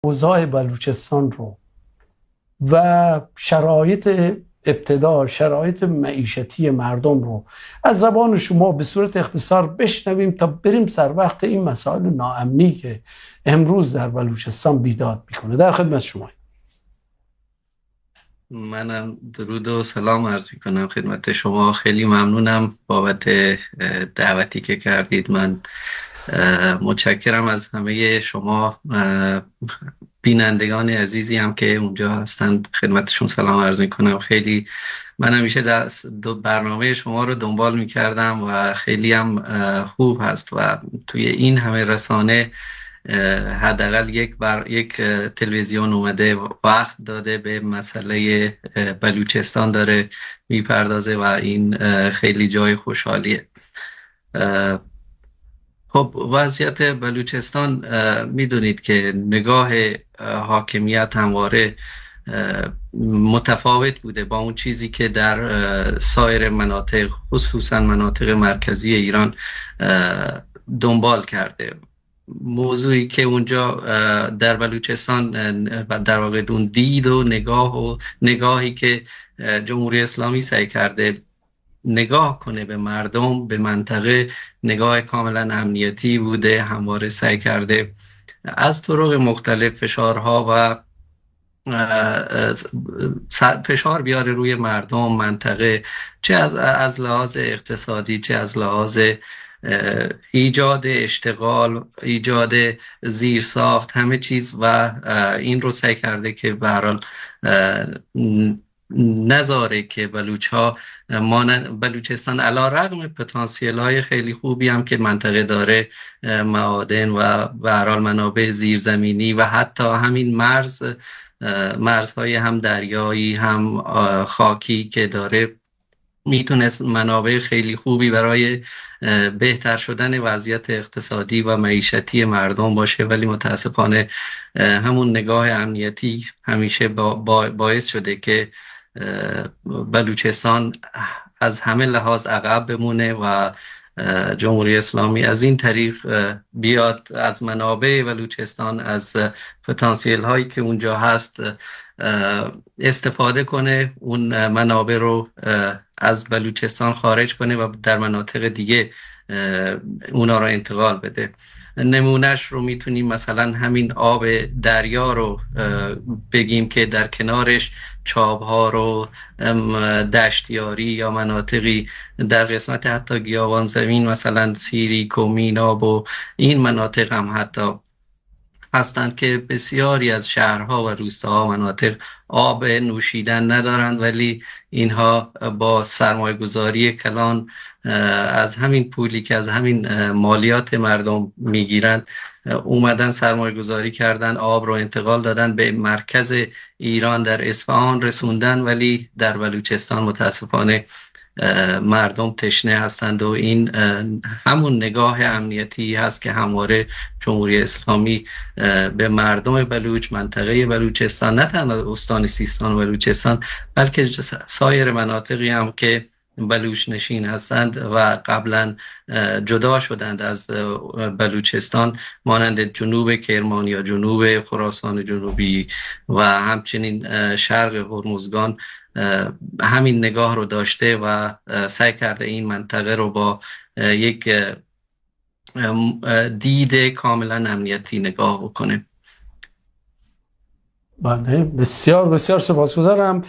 اوضاع بلوچستان رو و شرایط ابتدا، شرایط معیشتی مردم رو از زبان شما به صورت اختصار بشنویم تا بریم سر وقت این مسائل ناامنی که امروز در بلوچستان بیداد میکنه. در خدمت شما. منم درود و سلام عرض میکنم خدمت شما. خیلی ممنونم بابت دعوتی که کردید. من متشکرم از همه شما بینندگان عزیزی هم که اونجا هستند، خدمتشون سلام عرض میکنم. خیلی من همیشه برنامه شما رو دنبال میکردم و خیلی هم خوب هست و توی این همه رسانه حداقل یک تلویزیون اومده وقت داده به مسئله بلوچستان داره میپردازه و این خیلی جای خوشحالیه. خب وضعیت بلوچستان میدونید که نگاه حاکمیت همواره متفاوت بوده با اون چیزی که در سایر مناطق خصوصا مناطق مرکزی ایران دنبال کرده. موضوعی که اونجا در بلوچستان در واقع اون دید و نگاهی که جمهوری اسلامی سعی کرده نگاه کنه به مردم، به منطقه، نگاه کاملا امنیتی بوده. همواره سعی کرده از طرق مختلف فشارها و فشار بیاره روی مردم، منطقه، چه از لحاظ اقتصادی، چه از لحاظ ایجاد اشتغال، ایجاد زیرساخت، همه چیز و این رو سعی کرده که به هر حال نذاره که بلوچستان علی رغم پتانسیل های خیلی خوبی هم که منطقه داره، معادن و به هر حال منابع زیرزمینی و حتی همین مرزهای هم دریایی هم خاکی که داره، میتونست منابع خیلی خوبی برای بهتر شدن وضعیت اقتصادی و معیشتی مردم باشه، ولی متاسفانه همون نگاه امنیتی همیشه باعث شده که بلوچستان از همه لحاظ عقب بمونه و جمهوری اسلامی از این طریق بیاد از منابع بلوچستان، از پتانسیل هایی که اونجا هست استفاده کنه، اون منابع رو از بلوچستان خارج کنه و در مناطق دیگه اونا رو انتقال بده. نمونهش رو میتونیم مثلا همین آب دریا رو بگیم که در کنارش چابها رو، دشتیاری یا مناطقی در قسمت حتی گیاوان زمین مثلا سیریک و میناب و این مناطق هم حتی هستند که بسیاری از شهرها و روستاها مناطق آب نوشیدن ندارند، ولی اینها با سرمایه‌گذاری کلان از همین پولی که از همین مالیات مردم میگیرند اومدن سرمایه‌گذاری کردن، آب رو انتقال دادن به مرکز ایران در اصفهان رسوندن، ولی در بلوچستان متاسفانه مردم تشنه هستند و این همون نگاه امنیتی هست که همواره جمهوری اسلامی به مردم بلوچ، منطقه بلوچستان، نه تنها استان سیستان و بلوچستان بلکه سایر مناطقی هم که بلوچ نشین هستند و قبلا جدا شدند از بلوچستان، مانند جنوب کرمان یا جنوب خراسان جنوبی و همچنین شرق هرمزگان، همین نگاه رو داشته و سعی کرده این منطقه رو با یک دید کاملا امنیتی نگاه بکنه. بله، بسیار بسیار سپاسگزارم.